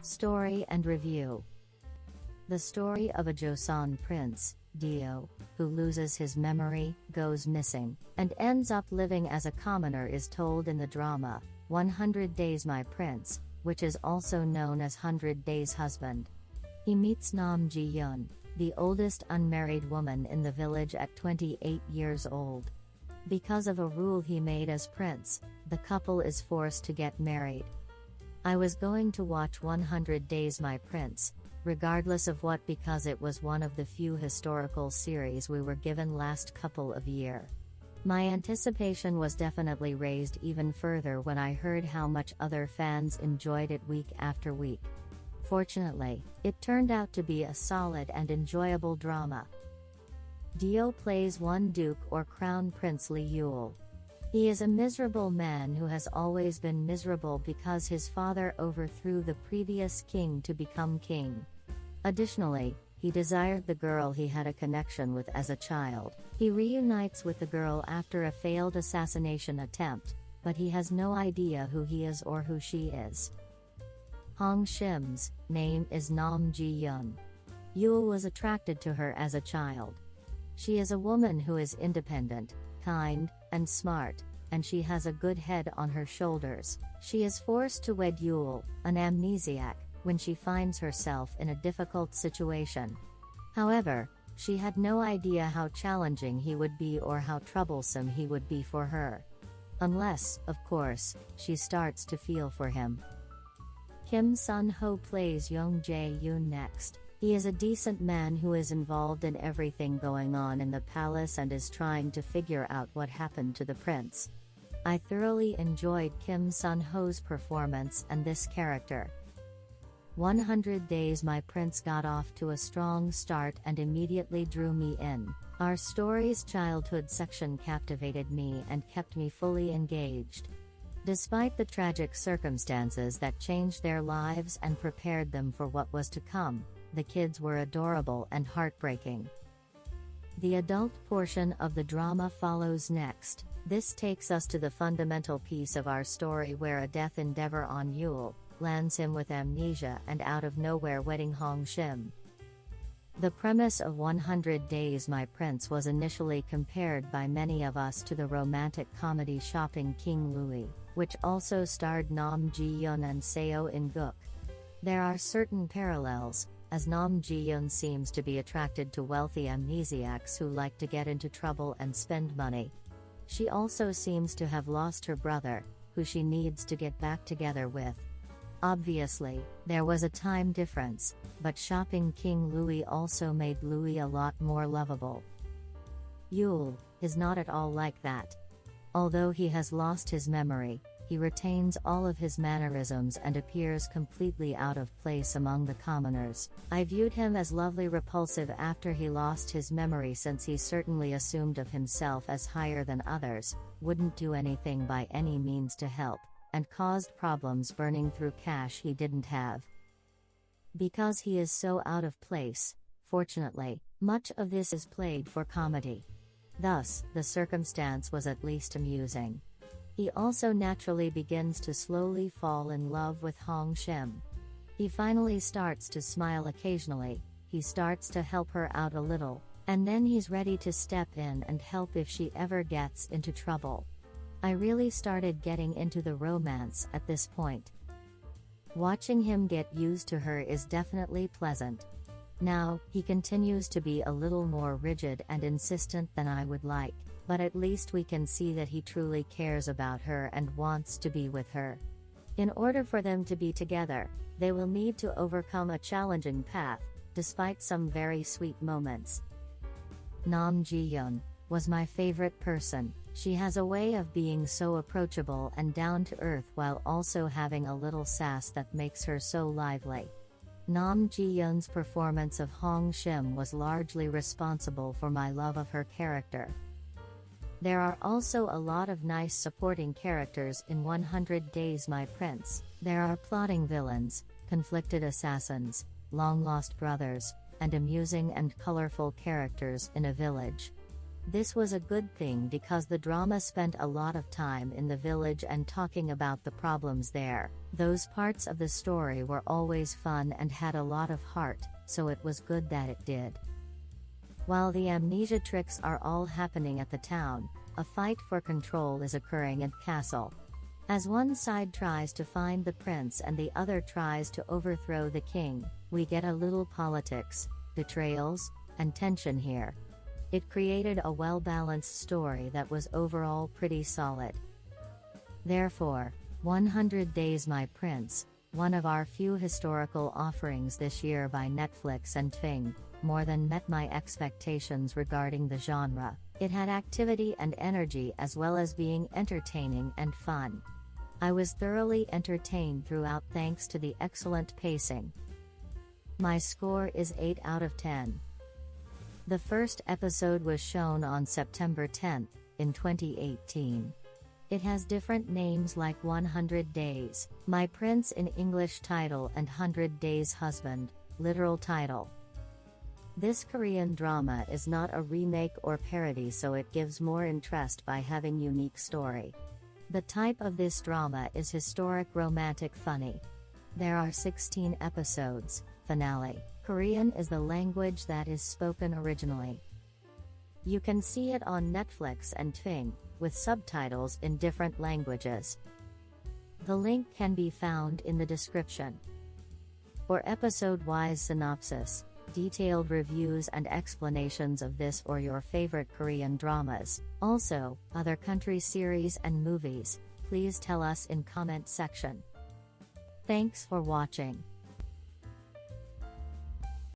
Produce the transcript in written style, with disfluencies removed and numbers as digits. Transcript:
Story and review. The story of a Joseon prince, Dio, who loses his memory, goes missing, and ends up living as a commoner is told in the drama, 100 Days My Prince, which is also known as 100 Days Husband. He meets Nam Ji-yeon, the oldest unmarried woman in the village at 28 years old. Because of a rule he made as prince, the couple is forced to get married. I was going to watch 100 Days My Prince, regardless of what, because it was one of the few historical series we were given last couple of year. My anticipation was definitely raised even further when I heard how much other fans enjoyed it week after week. Fortunately, it turned out to be a solid and enjoyable drama. Dio plays one Duke or Crown Prince Lee Yule. He is a miserable man who has always been miserable because his father overthrew the previous king to become king. Additionally, he desired the girl he had a connection with as a child. He reunites with the girl after a failed assassination attempt, but he has no idea who he is or who she is. Hong Shim's name is Nam Ji-yeon. Yule was attracted to her as a child. She is a woman who is independent, kind, and smart, and she has a good head on her shoulders. She is forced to wed Yule, an amnesiac, when she finds herself in a difficult situation. However, she had no idea how challenging he would be or how troublesome he would be for her. Unless, of course, she starts to feel for him. Kim Sun-ho plays Young Jae-yoon next. He is a decent man who is involved in everything going on in the palace and is trying to figure out what happened to the prince. I thoroughly enjoyed Kim Sun-ho's performance and this character. 100 Days My Prince got off to a strong start and immediately drew me in. Our story's childhood section captivated me and kept me fully engaged. Despite the tragic circumstances that changed their lives and prepared them for what was to come, the kids were adorable and heartbreaking. The adult portion of the drama follows next. This takes us to the fundamental piece of our story where a death endeavor on Yule lands him with amnesia and out of nowhere wedding Hong Shim. The premise of 100 Days My Prince was initially compared by many of us to the romantic comedy Shopping King Louis, which also starred Nam Ji-yeon and Seo In-guk. There are certain parallels, as Nam Ji-yeon seems to be attracted to wealthy amnesiacs who like to get into trouble and spend money. She also seems to have lost her brother, who she needs to get back together with. Obviously, there was a time difference, but Shopping King Louis also made Louis a lot more lovable. Yule is not at all like that. Although he has lost his memory, he retains all of his mannerisms and appears completely out of place among the commoners. I viewed him as lovely repulsive after he lost his memory, since he certainly assumed of himself as higher than others, wouldn't do anything by any means to help, and caused problems burning through cash he didn't have. Because he is so out of place, fortunately, much of this is played for comedy. Thus, the circumstance was at least amusing. He also naturally begins to slowly fall in love with Hong Shim. He finally starts to smile occasionally, he starts to help her out a little, and then he's ready to step in and help if she ever gets into trouble. I really started getting into the romance at this point. Watching him get used to her is definitely pleasant. Now, he continues to be a little more rigid and insistent than I would like, but at least we can see that he truly cares about her and wants to be with her. In order for them to be together, they will need to overcome a challenging path, despite some very sweet moments. Nam Ji-yeon was my favorite person. She has a way of being so approachable and down to earth while also having a little sass that makes her so lively. Nam Ji-yeon's performance of Hong Shim was largely responsible for my love of her character. There are also a lot of nice supporting characters in 100 Days My Prince. There are plotting villains, conflicted assassins, long-lost brothers, and amusing and colorful characters in a village. This was a good thing because the drama spent a lot of time in the village and talking about the problems there. Those parts of the story were always fun and had a lot of heart, so it was good that it did. While the amnesia tricks are all happening at the town, a fight for control is occurring at the castle. As one side tries to find the prince and the other tries to overthrow the king, we get a little politics, betrayals, and tension here. It created a well-balanced story that was overall pretty solid. Therefore, 100 Days My Prince, one of our few historical offerings this year by Netflix and Ting, more than met my expectations regarding the genre. It had activity and energy as well as being entertaining and fun. I was thoroughly entertained throughout thanks to the excellent pacing. My score is 8 out of 10. The first episode was shown on September 10th, in 2018. It has different names like 100 Days, My Prince in English title and 100 Days Husband, literal title. This Korean drama is not a remake or parody, so it gives more interest by having unique story. The type of this drama is historic romantic funny. There are 16 episodes. Finale. Korean is the language that is spoken originally. You can see it on Netflix and Ting, with subtitles in different languages. The link can be found in the description. For episode-wise synopsis, detailed reviews and explanations of this or your favorite Korean dramas, also, other country series and movies, please tell us in comment section. Thanks for watching.